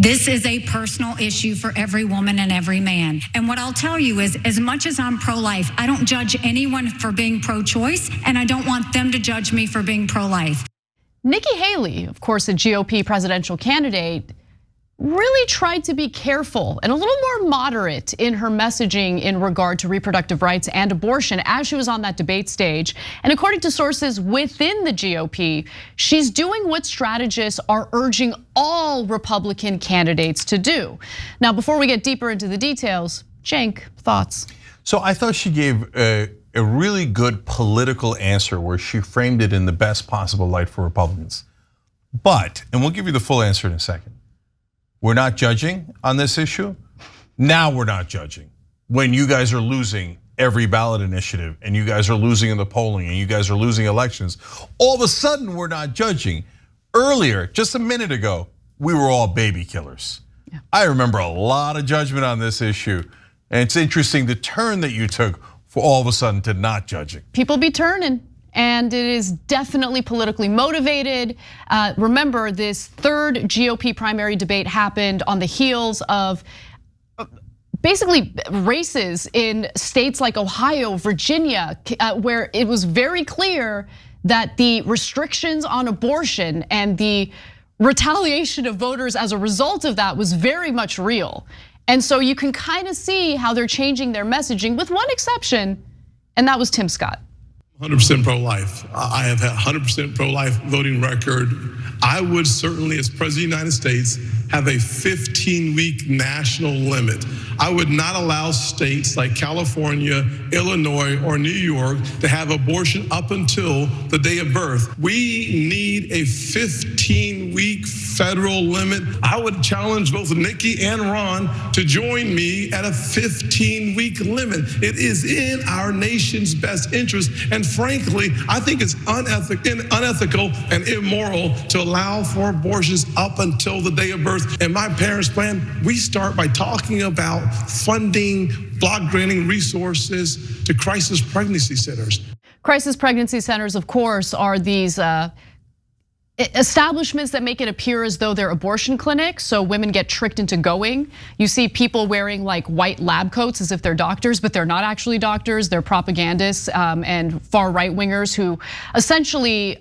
This is a personal issue for every woman and every man. And what I'll tell you is, as much as I'm pro-life, I don't judge anyone for being pro-choice, and I don't want them to judge me for being pro-life. Nikki Haley, of course, a GOP presidential candidate, really tried to be careful and a little more moderate in her messaging in regard to reproductive rights and abortion as she was on that debate stage. And according to sources within the GOP, she's doing what strategists are urging all Republican candidates to do. Now, before we get deeper into the details, Cenk, thoughts? So I thought she gave a really good political answer where she framed it in the best possible light for Republicans. But, and we'll give you the full answer in a second, we're not judging on this issue. Now we're not judging. When you guys are losing every ballot initiative and you guys are losing in the polling and you guys are losing elections, all of a sudden we're not judging. Earlier, just a minute ago, we were all baby killers. Yeah. I remember a lot of judgment on this issue. And it's interesting the turn that you took for all of a sudden to not judging. People be turning. And it is definitely politically motivated. Remember, this third GOP primary debate happened on the heels of basically races in states like Ohio, Virginia, where it was very clear that the restrictions on abortion and the retaliation of voters as a result of that was very much real. And so you can kind of see how they're changing their messaging, with one exception, and that was Tim Scott. 100% pro-life. I have had 100% pro-life voting record. I would certainly, as President of the United States, have a 15-week national limit. I would not allow states like California, Illinois, or New York to have abortion up until the day of birth. We need a 15-week federal limit. I would challenge both Nikki and Ron to join me at a 15-week limit. It is in our nation's best interest, and frankly, I think it's unethical and immoral to allow for abortions up until the day of birth. In my parents' plan, we start by talking about funding, block granting resources to crisis pregnancy centers. Crisis pregnancy centers, of course, are these establishments that make it appear as though they're abortion clinics, so women get tricked into going. You see people wearing like white lab coats as if they're doctors, but they're not actually doctors. They're propagandists and far right wingers who essentially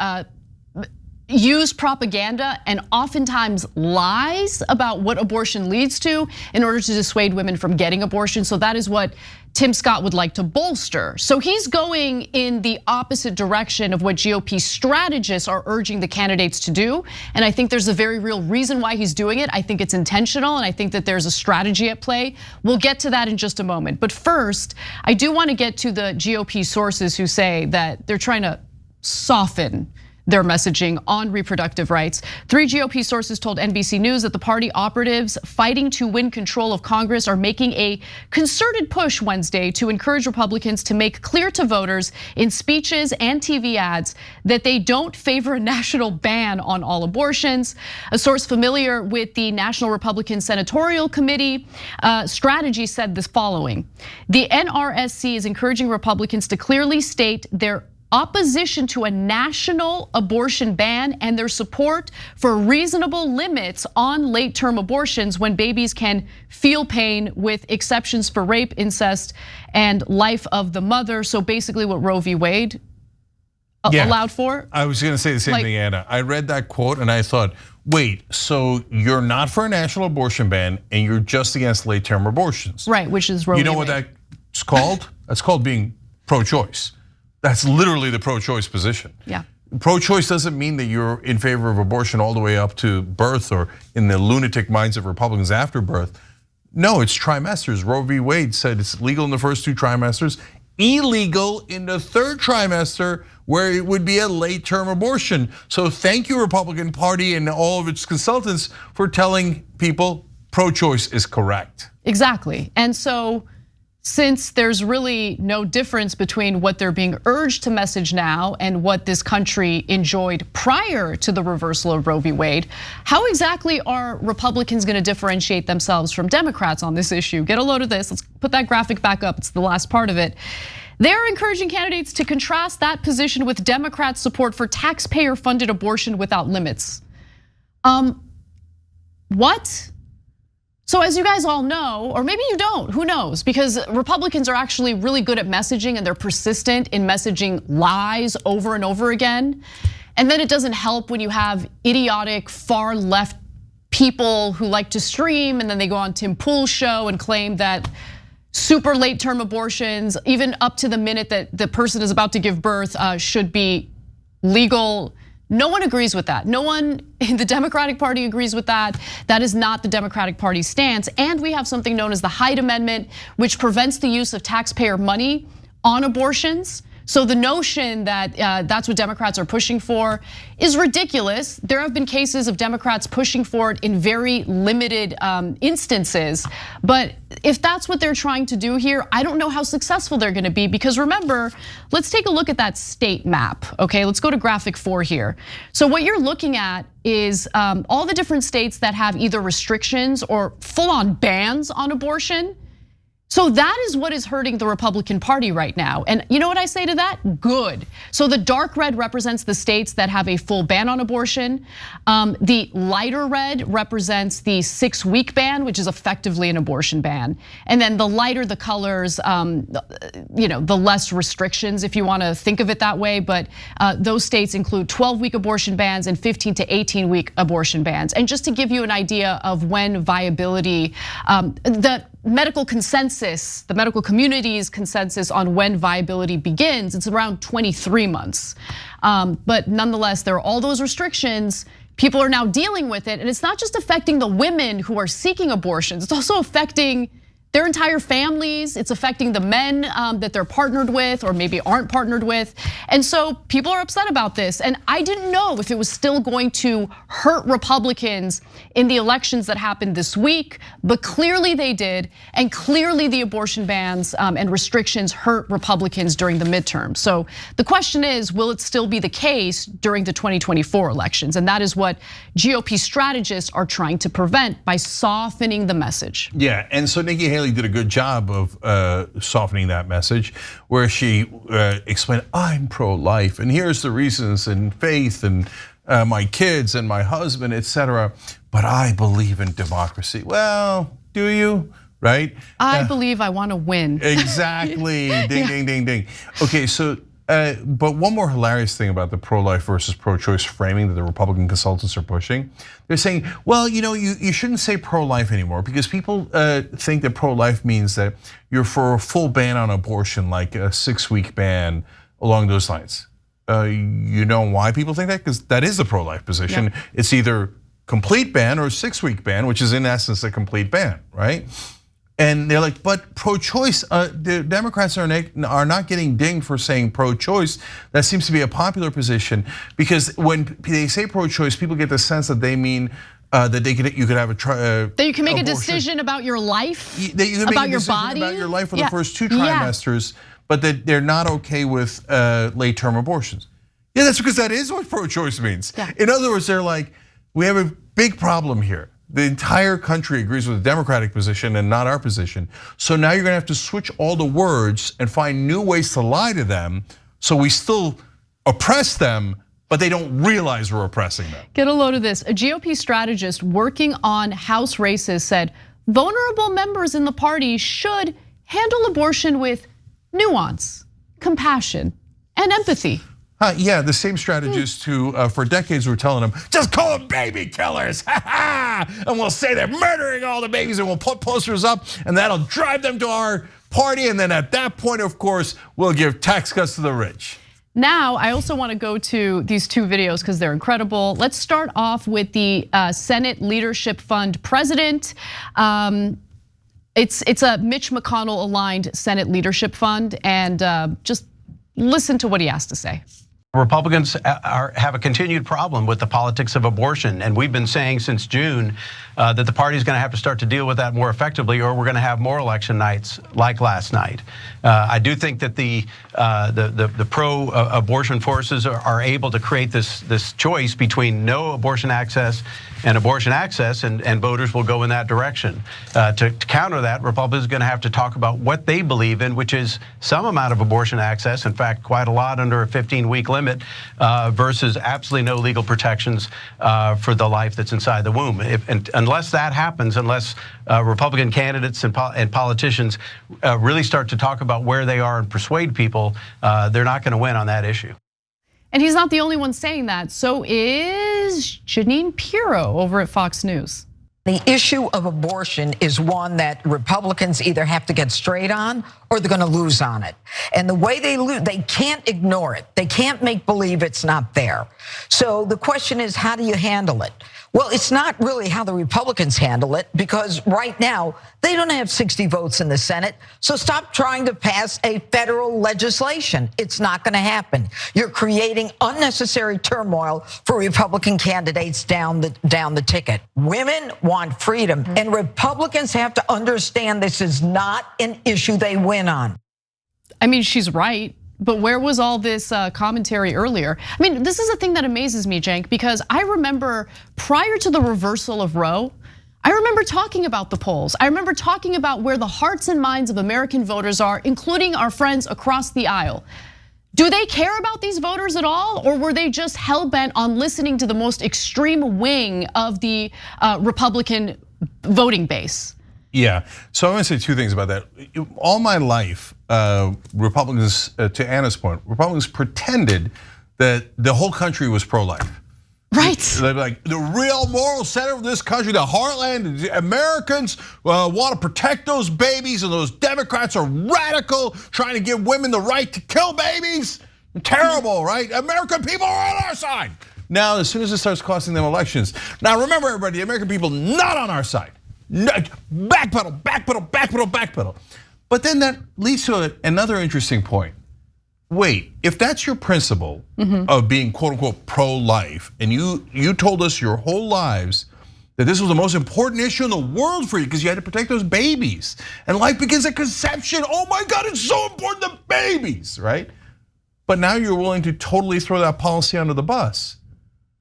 use propaganda and oftentimes lies about what abortion leads to in order to dissuade women from getting abortion. So that is what Tim Scott would like to bolster. So he's going in the opposite direction of what GOP strategists are urging the candidates to do. And I think there's a very real reason why he's doing it. I think it's intentional, and I think that there's a strategy at play. We'll get to that in just a moment. But first, I do want to get to the GOP sources who say that they're trying to soften their messaging on reproductive rights. 3 GOP sources told NBC News that the party operatives fighting to win control of Congress are making a concerted push Wednesday to encourage Republicans to make clear to voters in speeches and TV ads that they don't favor a national ban on all abortions. A source familiar with the National Republican Senatorial Committee strategy said this following: the NRSC is encouraging Republicans to clearly state their opposition to a national abortion ban and their support for reasonable limits on late-term abortions when babies can feel pain, with exceptions for rape, incest, and life of the mother. So basically what Roe v. Wade allowed for. I was gonna say the same thing, Anna. I read that quote and I thought, wait, so you're not for a national abortion ban and you're just against late-term abortions. Right, which is Roe v. Wade. You know what that's called? That's called being pro-choice. That's literally the pro-choice position. Yeah. Pro-choice doesn't mean that you're in favor of abortion all the way up to birth, or in the lunatic minds of Republicans after birth. No, it's trimesters. Roe v. Wade said it's legal in the first 2 trimesters, illegal in the 3rd trimester, where it would be a late-term abortion. So thank you, Republican Party and all of its consultants, for telling people pro-choice is correct. Exactly, and so since there's really no difference between what they're being urged to message now and what this country enjoyed prior to the reversal of Roe v. Wade, how exactly are Republicans gonna differentiate themselves from Democrats on this issue? Get a load of this, let's put that graphic back up, it's the last part of it. They're encouraging candidates to contrast that position with Democrats' support for taxpayer-funded abortion without limits. What? So as you guys all know, or maybe you don't, who knows? Because Republicans are actually really good at messaging and they're persistent in messaging lies over and over again. And then it doesn't help when you have idiotic far left people who like to stream and then they go on Tim Pool's show and claim that super late term abortions, even up to the minute that the person is about to give birth, should be legal. No one agrees with that. No one in the Democratic Party agrees with that. That is not the Democratic Party's stance. And we have something known as the Hyde Amendment, which prevents the use of taxpayer money on abortions. So the notion that that's what Democrats are pushing for is ridiculous. There have been cases of Democrats pushing for it in very limited instances. But if that's what they're trying to do here, I don't know how successful they're gonna be, because remember, let's take a look at that state map, okay? Let's go to graphic 4 here. So what you're looking at is all the different states that have either restrictions or full-on bans on abortion. So that is what is hurting the Republican Party right now. And you know what I say to that? Good. So the dark red represents the states that have a full ban on abortion. The lighter red represents the 6-week ban, which is effectively an abortion ban. And then the lighter the colors, the less restrictions, if you want to think of it that way. But those states include 12-week abortion bans and 15 to 18-week abortion bans. And just to give you an idea of when viability, the medical consensus, the medical community's consensus on when viability begins, it's around 23 months. But nonetheless, there are all those restrictions. People are now dealing with it, and it's not just affecting the women who are seeking abortions, it's also affecting their entire families. It's affecting the men that they're partnered with or maybe aren't partnered with. And so people are upset about this. And I didn't know if it was still going to hurt Republicans in the elections that happened this week, but clearly they did. And clearly the abortion bans and restrictions hurt Republicans during the midterm. So the question is, will it still be the case during the 2024 elections? And that is what GOP strategists are trying to prevent by softening the message. Yeah, and so Nikki Haley did a good job of softening that message, where she explained, I'm pro-life, and here's the reasons, and faith, and my kids, and my husband, etc. But I believe in democracy. Well, do you? Right? I believe I want to win. Exactly. Ding, ding, ding, ding. Okay, so. But one more hilarious thing about the pro-life versus pro-choice framing that the Republican consultants are pushing, they're saying, well, you shouldn't say pro-life anymore because people think that pro-life means that you're for a full ban on abortion, like a 6-week ban along those lines. You know why people think that? Because that is the pro-life position. Yep. It's either complete ban or a 6-week ban, which is in essence a complete ban, right? And they're like, but pro-choice, the Democrats are not getting dinged for saying pro-choice. That seems to be a popular position because when they say pro-choice, people get the sense that they mean that you could have that you can make abortion. A decision about your life, that you can about make a your decision body, about your life for the first 2 trimesters, but that they're not okay with late-term abortions. Yeah, that's because that is what pro-choice means. Yeah. In other words, they're like, we have a big problem here. The entire country agrees with the Democratic position and not our position. So now you're gonna have to switch all the words and find new ways to lie to them so we still oppress them, but they don't realize we're oppressing them. Get a load of this. A GOP strategist working on House races said vulnerable members in the party should handle abortion with nuance, compassion, and empathy. Yeah, the same strategists who for decades were telling them, just call them baby killers, and we'll say they're murdering all the babies and we'll put posters up and that'll drive them to our party. And then at that point, of course, we'll give tax cuts to the rich. Now, I also want to go to these 2 videos because they're incredible. Let's start off with the Senate Leadership Fund president. It's a Mitch McConnell aligned Senate Leadership Fund, and just listen to what he has to say. Republicans have a continued problem with the politics of abortion, and we've been saying since June that the party is going to have to start to deal with that more effectively, or we're going to have more election nights like last night. I do think that the pro-abortion forces are able to create this choice between no abortion access and abortion access, and voters will go in that direction. To counter that, Republicans are going to have to talk about what they believe in, which is some amount of abortion access, in fact, quite a lot under a 15-week limit, versus absolutely no legal protections for the life that's inside the womb. Unless unless that happens, unless Republican candidates and politicians really start to talk about where they are and persuade people, they're not going to win on that issue. And he's not the only one saying that. So is Jeanine Pirro over at Fox News. The issue of abortion is one that Republicans either have to get straight on or they're going to lose on it. And the way they lose, they can't ignore it. They can't make believe it's not there. So the question is, how do you handle it? Well, it's not really how the Republicans handle it, because right now they don't have 60 votes in the Senate. So stop trying to pass a federal legislation. It's not going to happen. You're creating unnecessary turmoil for Republican candidates down the ticket. Women want freedom, and Republicans have to understand this is not an issue they win on. I mean, she's right. But where was all this commentary earlier? I mean, this is a thing that amazes me, Cenk, because I remember prior to the reversal of Roe, I remember talking about the polls. I remember talking about where the hearts and minds of American voters are, including our friends across the aisle. Do they care about these voters at all? Or were they just hell-bent on listening to the most extreme wing of the Republican voting base? Yeah, so I want to say two things about that. All my life, Republicans, to Anna's point, Republicans pretended that the whole country was pro-life. Right. They're like, the real moral center of this country, the heartland, the Americans want to protect those babies, and those Democrats are radical, trying to give women the right to kill babies. Terrible, right? American people are on our side. Now, as soon as it starts costing them elections, now remember everybody, the American people not on our side. Backpedal, backpedal, backpedal, backpedal. But then that leads to another interesting point. Wait, if that's your principle of being quote unquote pro-life, and you told us your whole lives that this was the most important issue in the world for you because you had to protect those babies, and life begins at conception. Oh my God, it's so important to babies, right? But now you're willing to totally throw that policy under the bus.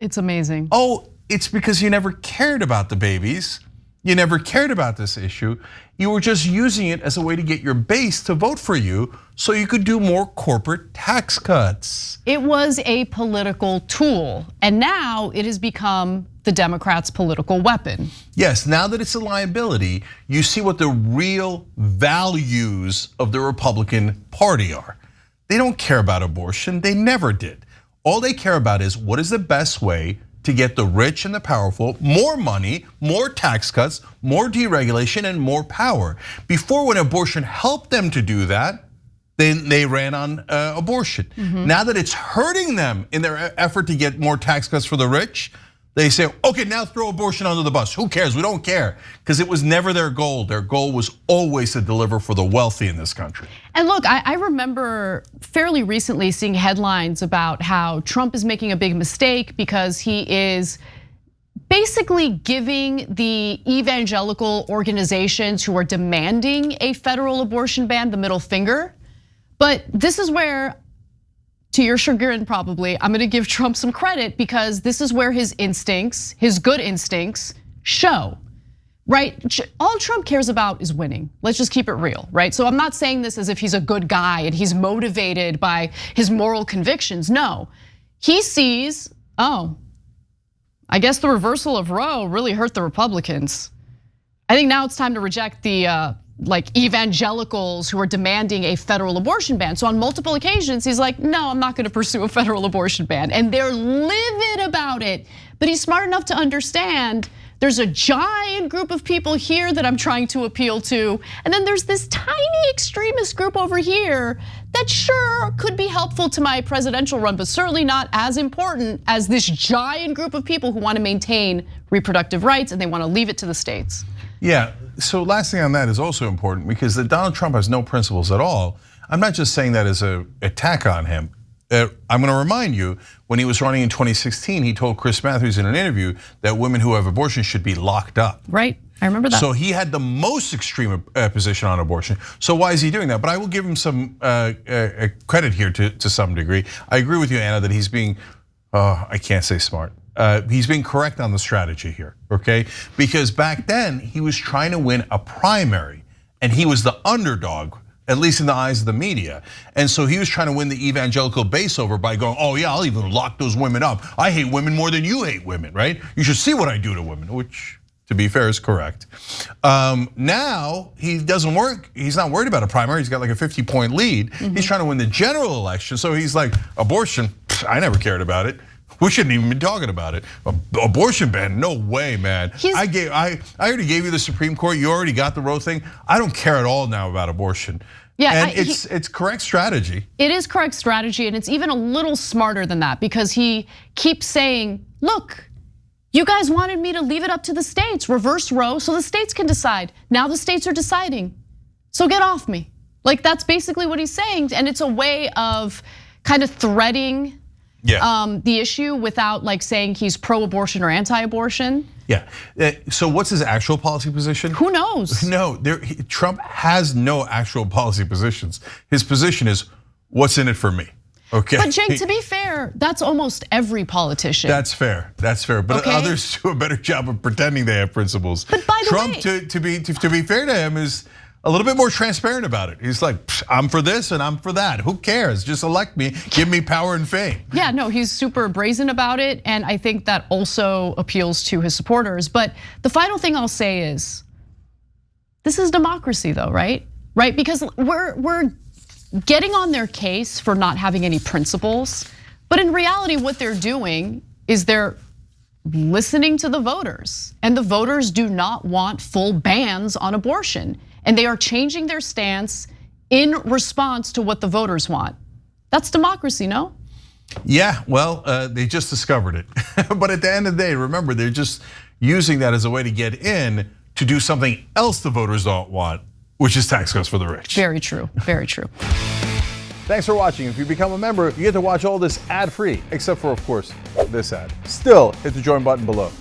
It's amazing. Oh, it's because you never cared about the babies. You never cared about this issue. You were just using it as a way to get your base to vote for you so you could do more corporate tax cuts. It was a political tool, and now it has become the Democrats' political weapon. Yes, now that it's a liability, you see what the real values of the Republican Party are. They don't care about abortion, they never did. All they care about is what is the best way to get the rich and the powerful more money, more tax cuts, more deregulation, and more power. Before, when abortion helped them to do that, they ran on abortion. Now that it's hurting them in their effort to get more tax cuts for the rich, they say, okay, now throw abortion under the bus. Who cares? We don't care. Because it was never their goal. Their goal was always to deliver for the wealthy in this country. And look, I remember fairly recently seeing headlines about how Trump is making a big mistake because he is basically giving the evangelical organizations who are demanding a federal abortion ban the middle finger. But this is where, to your chagrin probably, I'm gonna give Trump some credit, because this is where his instincts, his good instincts, show, right? All Trump cares about is winning. Let's just keep it real, right? So I'm not saying this as if he's a good guy and he's motivated by his moral convictions. No, he sees, oh, I guess the reversal of Roe really hurt the Republicans. I think now it's time to reject the like evangelicals who are demanding a federal abortion ban. So on multiple occasions, he's like, no, I'm not gonna pursue a federal abortion ban. And they're livid about it. But he's smart enough to understand there's a giant group of people here that I'm trying to appeal to. And then there's this tiny extremist group over here that sure could be helpful to my presidential run, but certainly not as important as this giant group of people who wanna maintain reproductive rights and they wanna leave it to the states. Yeah, so last thing on that is also important, because Donald Trump has no principles at all. I'm not just saying that as an attack on him. I'm gonna remind you, when he was running in 2016, he told Chris Matthews in an interview that women who have abortion should be locked up. Right, I remember that. So he had the most extreme position on abortion. So why is he doing that? But I will give him some credit here to some degree. I agree with you, Anna, that he's being, I can't say smart. He's being correct on the strategy here, okay? Because back then, he was trying to win a primary, and he was the underdog, at least in the eyes of the media. And so he was trying to win the evangelical base over by going, oh yeah, I'll even lock those women up. I hate women more than you hate women, right? You should see what I do to women, which to be fair, is correct. Now he doesn't work. He's not worried about a primary. He's got like a 50-point lead. He's trying to win the general election. So he's like, abortion, I never cared about it. We shouldn't even be talking about it. Abortion ban, no way, man. I already gave you the Supreme Court. You already got the Roe thing. I don't care at all now about abortion. Yeah, and it's correct strategy. It is correct strategy, and it's even a little smarter than that because he keeps saying, look, you guys wanted me to leave it up to the states, reverse Roe, so the states can decide. Now the states are deciding, so get off me. Like that's basically what he's saying, and it's a way of kind of threading the issue without like saying he's pro-abortion or anti-abortion. Yeah, so what's his actual policy position? Who knows? No, Trump has no actual policy positions. His position is, what's in it for me? Okay. But Cenk, to be fair, that's almost every politician. That's fair. But others do a better job of pretending they have principles. But by the Trump, way, to be fair to him, is a little bit more transparent about it. He's like, I'm for this and I'm for that. Who cares? Just elect me, give me power and fame. Yeah, no, he's super brazen about it, and I think that also appeals to his supporters. But the final thing I'll say is, this is democracy, though, right? Right? Because we're getting on their case for not having any principles, but in reality, what they're doing is they're listening to the voters, and the voters do not want full bans on abortion. And they are changing their stance in response to what the voters want. That's democracy, no? Yeah, well, they just discovered it. But at the end of the day, remember, they're just using that as a way to get in to do something else the voters don't want, which is tax cuts for the rich. Very true, very true. Thanks for watching. If you become a member, you get to watch all this ad-free, except for, of course, this ad. Still, hit the join button below.